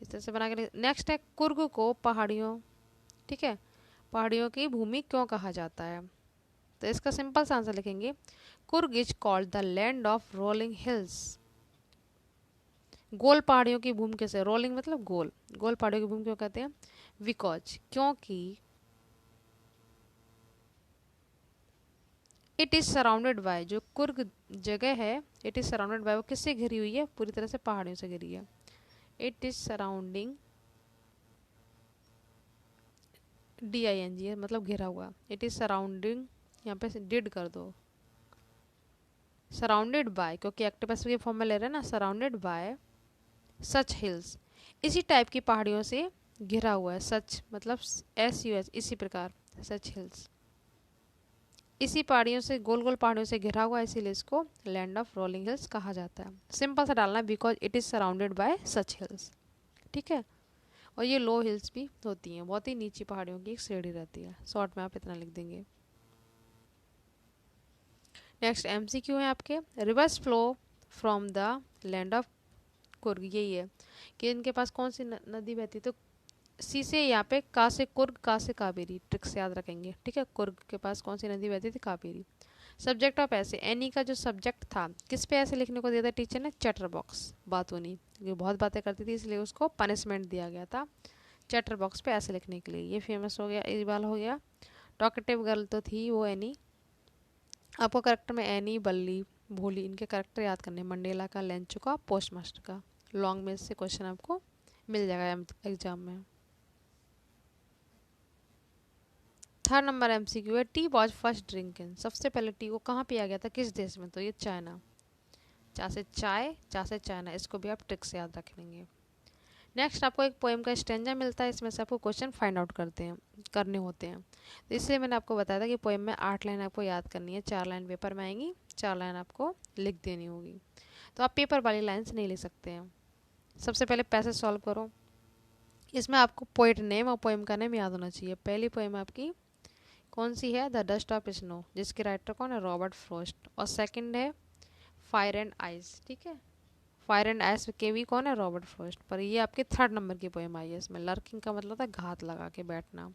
इस तरह से बना के। नेक्स्ट है कुर्ग को पहाड़ियों, ठीक है, पहाड़ियों की भूमि क्यों कहा जाता है? तो इसका सिंपल सा आंसर लिखेंगे, Coorg is called the land of rolling hills. गोल पहाड़ियों की भूमि कैसे? रोलिंग मतलब गोल, गोल पहाड़ियों की भूमि क्यों कहते हैं? बिकॉज, क्योंकि इट इज सराउंडेड बाय, जो कुर्ग जगह है, इट इज सराउंडेड बाय, वो किससे घिरी हुई है? पूरी तरह से पहाड़ियों से घिरी है। इट इज सराउंडिंग, DING है, मतलब घिरा हुआ। इट इज सराउंडिंग, यहाँ पे डिड कर दो, सराउंडेड बाय, क्योंकि एक्टिव पैसिव के फॉर्म में ले रहे हैं ना, सराउंडेड बाय सच हिल्स, इसी टाइप की पहाड़ियों से घिरा हुआ है। सच मतलब SUH, इसी प्रकार, सच हिल्स, इसी पहाड़ियों से, गोल गोल पहाड़ियों से घिरा हुआ है, इसीलिए इसको लैंड ऑफ रोलिंग हिल्स कहा जाता है। सिंपल सा डालना है, because it is surrounded by such hills, ठीक है। और ये लो हिल्स भी होती हैं, बहुत ही नीची पहाड़ियों की एक श्रेणी रहती है। शॉर्ट में आप इतना लिख देंगे। नेक्स्ट MCQ है आपके, reverse flow from the land of Coorg, यही है कि इनके पास कौन सी नदी बहती। तो सी से यहाँ पे का से कुर्ग, का से कावेरी, ट्रिक्स याद रखेंगे, ठीक है। कुर्ग के पास कौन सी नदी बहती थी? कावेरी। सब्जेक्ट ऑफ ऐसे, एनी का जो सब्जेक्ट था किस पे ऐसे लिखने को दिया था टीचर ने? चैटर बॉक्स, बातूनी, क्योंकि बहुत बातें करती थी इसलिए उसको पनिशमेंट दिया गया था चैटर बॉक्स पे ऐसे लिखने के लिए। ये फेमस हो गया, इस बार हो गया। टॉकेटिव गर्ल तो थी वो एनी। आपको करेक्टर में एनी, बल्ली, भोली, इनके करेक्टर याद करने, मंडेला का, लेंचो का, पोस्ट मास्टर का। लॉन्ग में से क्वेश्चन आपको मिल जाएगा एग्जाम में। थर्ड नंबर MCQ है, T was first drink in, सबसे पहले टी को कहाँ पिया गया था, किस देश में? तो ये चाइना। चा से चाय, चा से चाइना, इसको भी आप ट्रिक से याद रख लेंगे। नेक्स्ट आपको एक पोएम का स्टेंजा मिलता है, इसमें से आपको क्वेश्चन फाइंड आउट करने होते हैं। तो इसलिए मैंने आपको बताया था कि पोएम में 8 लाइन आपको याद करनी है, 4 लाइन पेपर में आएंगी, 4 लाइन आपको लिख देनी होगी। तो आप पेपर वाली लाइन्स नहीं ले सकते हैं। सबसे पहले पैसेज सॉल्व करो। इसमें आपको पोएट नेम और पोएम का नेम याद होना चाहिए। पहली पोएम आपकी कौन सी है? द डस्ट ऑफ स्नो, जिसके राइटर कौन है? Robert Frost. और सेकंड है फायर एंड आइस, ठीक है। फायर एंड आइस के भी कौन है? Robert Frost. पर ये आपके थर्ड नंबर की पोएम आई है। इसमें लर्किंग का मतलब था घात लगा के बैठना,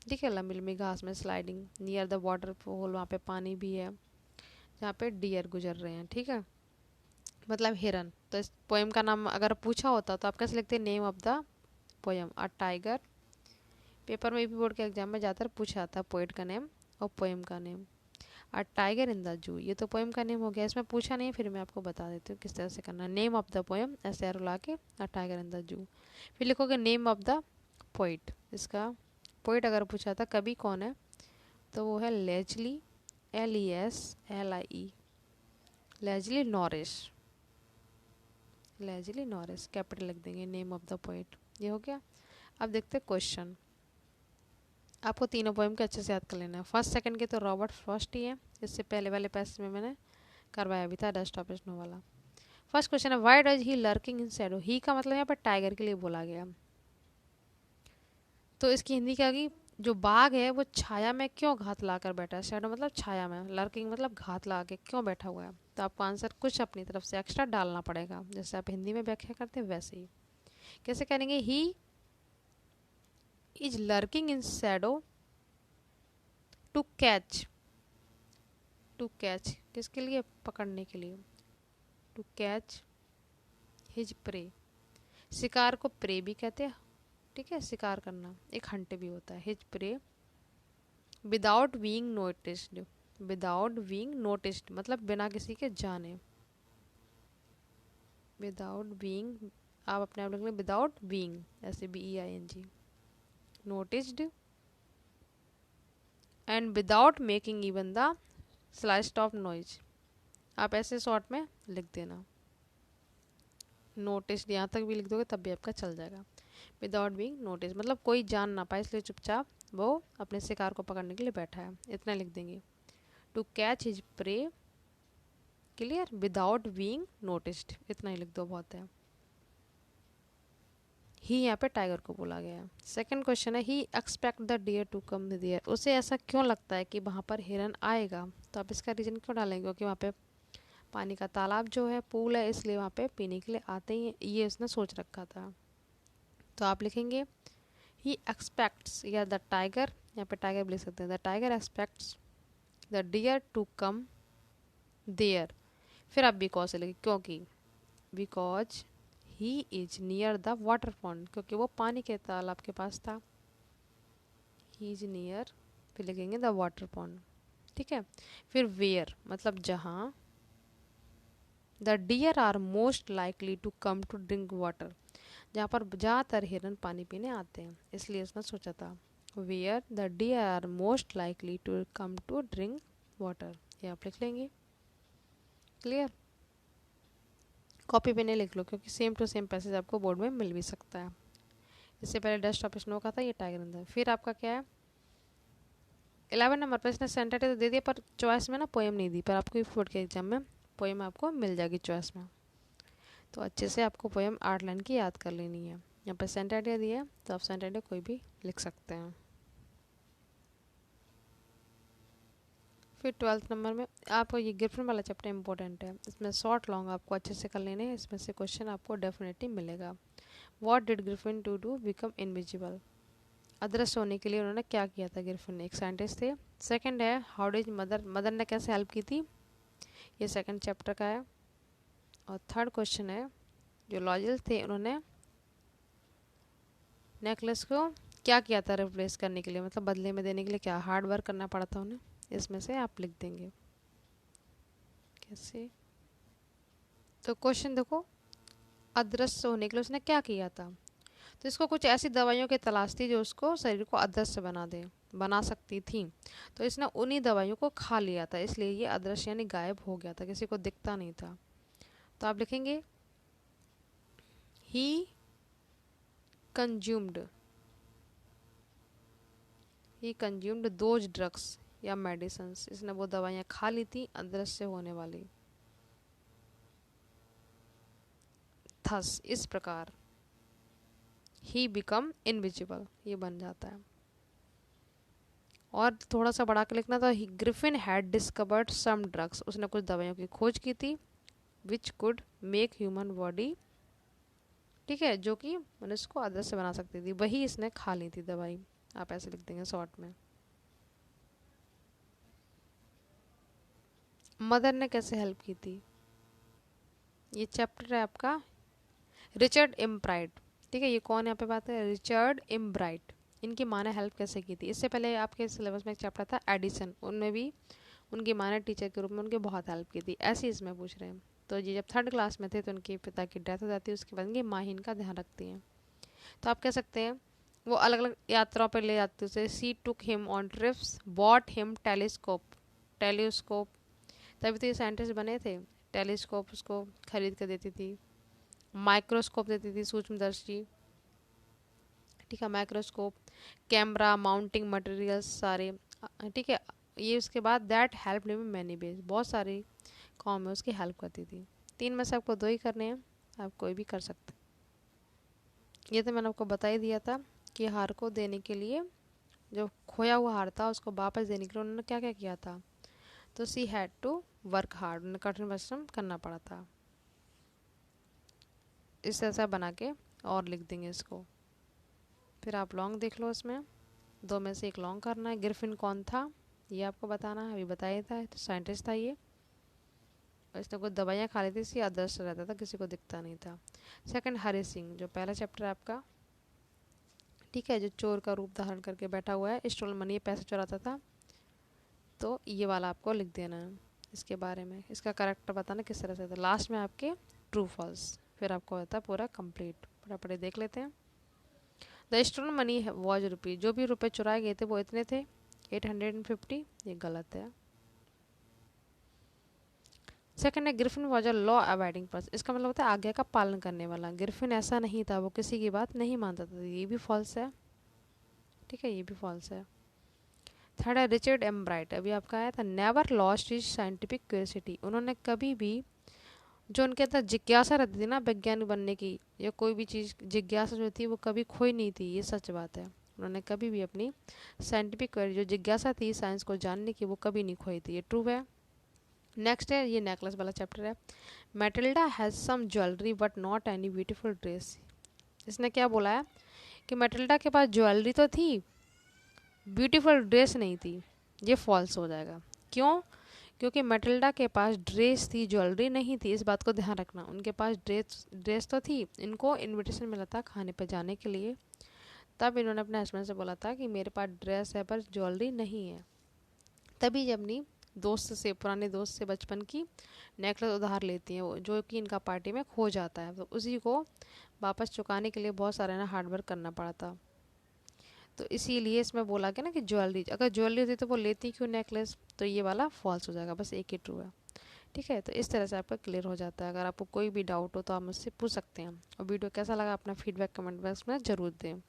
ठीक है। लंबी लंबी घास में sliding, near the water hole, वहाँ पे पानी भी है जहाँ पे डियर गुजर रहे हैं, ठीक है, मतलब हिरन। तो इस पोएम का नाम अगर पूछा होता तो आप कैसे लिखते? Name of the poem, a tiger. Paper में भी बोर्ड के एग्जाम में ज़्यादातर पूछा जाता है पोएट का नेम और पोएम का name. A tiger in the zoo, ये तो पोएम का नेम हो गया, इसमें पूछा नहीं, फिर मैं आपको बता देती हूँ किस तरह से करना। नेम ऑफ द पोएम, ऐसे एरो ला के, a tiger in the zoo. फिर लिखोगे नेम ऑफ द पोइट। इसका पोइट अगर पूछा था कवि कौन है, तो वो है Leslie, LESLIE, Leslie Norris. Leslie Norris, capital लिख देंगे, नेम ऑफ द पोइट। ये हो गया। अब देखते हैं क्वेश्चन। आपको तीनों पोएम के अच्छे से याद कर लेना है। फर्स्ट सेकंड के तो रॉबर्ट फ्रॉस्ट ही है, इससे पहले वाले पैसेज में मैंने करवाया भी था डेस्कटॉप स्नो वाला। फर्स्ट क्वेश्चन है why does he lurking in shadow. He का मतलब यहाँ पर टाइगर के लिए बोला गया, तो इसकी हिंदी क्या होगी, जो बाघ है वो छाया में क्यों घात लाकर बैठा है। शैडो मतलब छाया में, लर्किंग मतलब घात ला के क्यों बैठा हुआ है। तो आपको आंसर कुछ अपनी तरफ से एक्स्ट्रा डालना पड़ेगा, जैसे आप हिंदी में व्याख्या करते हैं वैसे ही। कैसे करेंगे, he is lurking in shadow to catch, to catch किसके लिए, पकड़ने के लिए, टू कैच हिज प्रे। शिकार को प्रे भी कहते हैं, ठीक है, शिकार करना एक हंट भी होता है। His prey without being noticed, without being noticed मतलब बिना किसी के जाने, विदाउट बीइंग, आप अपने आप लिख लें विदाउट बीइंग, ऐसे BEING, noticed and without making even the slightest of noise. आप ऐसे शॉर्ट में लिख देना, नोटिस्ड यहाँ तक भी लिख दोगे तब भी आपका चल जाएगा। विदाउट बीइंग नोटिस मतलब कोई जान ना पाए, इसलिए चुपचाप वो अपने शिकार को पकड़ने के लिए बैठा है, इतना लिख देंगे। To catch his prey, clear, without being noticed, इतना ही लिख दो, बहुत है। ही यहाँ पे टाइगर को बोला गया है। सेकंड क्वेश्चन है he expect the deer to come there. उसे ऐसा क्यों लगता है कि वहाँ पर हिरन आएगा। तो आप इसका रीजन क्यों डालेंगे, क्योंकि वहाँ पे पानी का तालाब जो है, पूल है, इसलिए वहाँ पे पीने के लिए आते ही, ये उसने सोच रखा था। तो आप लिखेंगे ही एक्सपेक्ट्स, या द टाइगर, यहाँ पे टाइगर भी लिख सकते हैं, the tiger expects the deer to come there. फिर आप बिकॉज से लिखेंगे, क्योंकि, because he is near the water pond, क्योंकि वो पानी के तालाब के पास था। ही इज नियर, फिर लिखेंगे द वाटर पॉन्ड, ठीक है। फिर वेयर मतलब जहाँ, the deer are most likely to come to drink water, जहाँ पर ज़्यादातर हिरन पानी पीने आते हैं, इसलिए उसने सोचा था where the deer are most likely to come to drink water, ये आप लिख लेंगे, क्लियर। कॉपी पे नहीं लिख लो, क्योंकि सेम टू सेम पैसेज आपको बोर्ड में मिल भी सकता है। इससे पहले डेस्कटॉप स्नो का था, ये टाइगर अंदर। फिर आपका क्या है 11 नंबर पर, इसने सेंटेंस तो दे दिया पर चॉइस में ना पोएम नहीं दी, पर आपको बोर्ड के एग्जाम में पोएम आपको मिल जाएगी चॉइस में। तो अच्छे से आपको पोएम 8 लाइन की याद कर लेनी है। यहाँ पर सेंट आइडिया दिया है, तो आप सेंट आइडिया कोई भी लिख सकते हैं। फिर 12th नंबर में आपको ये गिरफ्ट वाला चैप्टर इंपॉर्टेंट है, इसमें शॉर्ट लॉन्ग आपको अच्छे से कर लेने हैं, इसमें से क्वेश्चन आपको डेफिनेटली मिलेगा। What did Griffin to do become invisible. अदृश्य होने के लिए उन्होंने क्या किया था, ग्रिफिन एक साइंटिस्ट थे। सेकंड है हाउ डिड मदर, मदर ने कैसे हेल्प की थी, ये सेकंड चैप्टर का है। और थर्ड क्वेश्चन है जो लॉजिल थे उन्होंने नेकलेस को क्या किया था रिप्लेस करने के लिए, मतलब बदले में देने के लिए क्या हार्ड वर्क करना पड़ा था उन्हें, इसमें से आप लिख देंगे कैसे। तो क्वेश्चन देखो, अदृश्य होने के लिए उसने क्या किया था, तो इसको कुछ ऐसी दवाइयों की तलाश थी जो उसको शरीर को अदृश्य बना सकती थी। तो इसने उन्हीं दवाइयों को खा लिया था, इसलिए ये अदृश्य यानी गायब हो गया था, किसी को दिखता नहीं था। तो आप लिखेंगे he consumed, he consumed those drugs या मेडिसिन्स, इसने वो दवाइयाँ खा ली थी अदृश्य होने वाली। थस इस प्रकार ही बिकम इनविजिबल, ये बन जाता है। और थोड़ा सा बढ़ा के लिखना था Griffin had discovered some drugs, उसने कुछ दवाइयों की खोज की थी which could make human body, ठीक है, जो कि मनुष्य को अदृश्य बना सकती थी, वही इसने खा ली थी दवाई, आप ऐसे लिख देंगे शॉर्ट में। मदर ने कैसे हेल्प की थी, ये चैप्टर है आपका रिचर्ड इम्ब्राइट, ठीक है, ये कौन यहाँ पे बात है, रिचर्ड इम्ब्राइट। इनकी माँ ने हेल्प कैसे की थी, इससे पहले आपके सिलेबस में एक चैप्टर था एडिसन, उनमें भी उनकी माँ ने टीचर के रूप में उनकी बहुत हेल्प की थी, ऐसे इसमें पूछ रहे हैं। तो ये जब 3rd क्लास में थे तो उनके पिता की डेथ हो जाती है, उसके बाद उनकी माँ ही इनका ध्यान रखती हैं। तो आप कह सकते हैं वो अलग अलग यात्राओं पर ले जाते थे, she took him on trips, bought him telescope, तभी तो ये साइंटिस्ट बने थे। टेलीस्कोप उसको खरीद कर देती थी, माइक्रोस्कोप देती थी सूक्ष्मदर्शी, ठीक है, माइक्रोस्कोप, कैमरा, माउंटिंग मटेरियल्स सारे, ठीक है, ये उसके बाद that help me many ways, बहुत सारी काम में उसकी हेल्प करती थी। 3 में से आपको 2 ही करने हैं, आप कोई भी कर सकते। ये तो मैंने आपको बता ही दिया था कि हार को देने के लिए, जो खोया हुआ हार था उसको वापस देने के लिए उन्होंने क्या क्या किया था। तो she had to work hard, उन्हें कठिन परिश्रम करना पड़ा था। इस तरह से बना के और लिख देंगे इसको। फिर आप लॉन्ग देख लो, इसमें 2 में से एक लॉन्ग करना है। ग्रिफिन कौन था ये आपको बताना है, अभी बताया था, तो साइंटिस्ट था ये। इसने कुछ दवाइयाँ खा ली थी, इसलिए अदृश्य रहता था, किसी को दिखता नहीं था। सेकंड हरी सिंह, जो पहला चैप्टर है आपका, ठीक है, जो चोर का रूप धारण करके बैठा हुआ है, स्टोल मनी, पैसा चुराता था। तो ये वाला आपको लिख देना है इसके बारे में, इसका करेक्टर बताना किस तरह से था। लास्ट में आपके ट्रू फॉल्स, फिर आपको होता है पूरा कंप्लीट। फटाफट देख लेते हैं। द स्टोलन मनी वॉज रुपी, जो भी रुपए चुराए गए थे वो इतने थे 850, ये गलत है। सेकंड है Griffin was a law abiding person, इसका मतलब होता है आज्ञा का पालन करने वाला। ग्रिफिन ऐसा नहीं था, वो किसी की बात नहीं मानता था, ये भी फॉल्स है, ठीक है, ये भी फॉल्स है। थर्ड है रिचर्ड एम ब्राइट, अभी आपका आया था, never lost his scientific curiosity, उन्होंने कभी भी, जो उनके अंदर जिज्ञासा रहती थी ना वैज्ञानिक बनने की, या कोई भी चीज़ जिज्ञासा जो थी वो कभी खोई नहीं थी, ये सच बात है। उन्होंने कभी भी अपनी साइंटिफिक जो जिज्ञासा थी साइंस को जानने की, वो कभी नहीं खोई थी, ये ट्रू है। नेक्स्ट है, ये नेकलेस वाला चैप्टर है। Matilda has some jewellery but not any beautiful dress, इसने क्या बोला है कि मैटिल्डा के पास ज्वेलरी तो थी, ब्यूटीफुल ड्रेस नहीं थी। ये फॉल्स हो जाएगा। क्यों? क्योंकि मैटिल्डा के पास ड्रेस थी, ज्वेलरी नहीं थी, इस बात को ध्यान रखना। उनके पास ड्रेस तो थी, इनको इनविटेशन मिला था खाने पर जाने के लिए, तब इन्होंने अपने हस्बैंड से बोला था कि मेरे पास ड्रेस है पर ज्वेलरी नहीं है। तभी जब अपनी दोस्त से, पुराने दोस्त से बचपन की नेकलेस उधार लेती हैं वो, जो कि इनका पार्टी में खो जाता है, तो उसी को वापस चुकाने के लिए बहुत सारा ना हार्ड वर्क करना पड़ा था। तो इसीलिए इसमें बोला गया ना कि ज्वेलरी, अगर ज्वेलरी होती तो वो लेती क्यों नेकलेस, तो ये वाला फॉल्स हो जाएगा, बस एक ही ट्रू है, ठीक है। तो इस तरह से आपका क्लियर हो जाता है। अगर आपको कोई भी डाउट हो तो आप मुझसे पूछ सकते हैं। और वीडियो कैसा लगा अपना फीडबैक कमेंट बॉक्स में ज़रूर दें,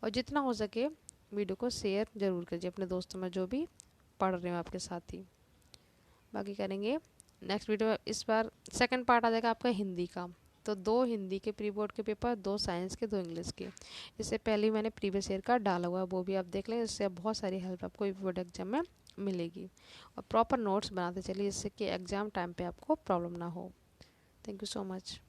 और जितना हो सके वीडियो को शेयर ज़रूर कीजिए अपने दोस्तों में जो भी पढ़ रहे हो आपके साथ ही। बाकी करेंगे नेक्स्ट वीडियो। इस बार सेकंड पार्ट आ जाएगा आपका हिंदी का, तो 2 हिंदी के प्री बोर्ड के पेपर, 2 साइंस के, 2 इंग्लिश के। इससे पहले ही मैंने प्रीवियस ईयर का डाला हुआ है, वो भी आप देख लें, इससे बहुत सारी हेल्प आपको बोर्ड एग्जाम में मिलेगी। और प्रॉपर नोट्स बनाते चलिए, जिससे कि एग्ज़ाम टाइम पे आपको प्रॉब्लम ना हो। Thank you so much.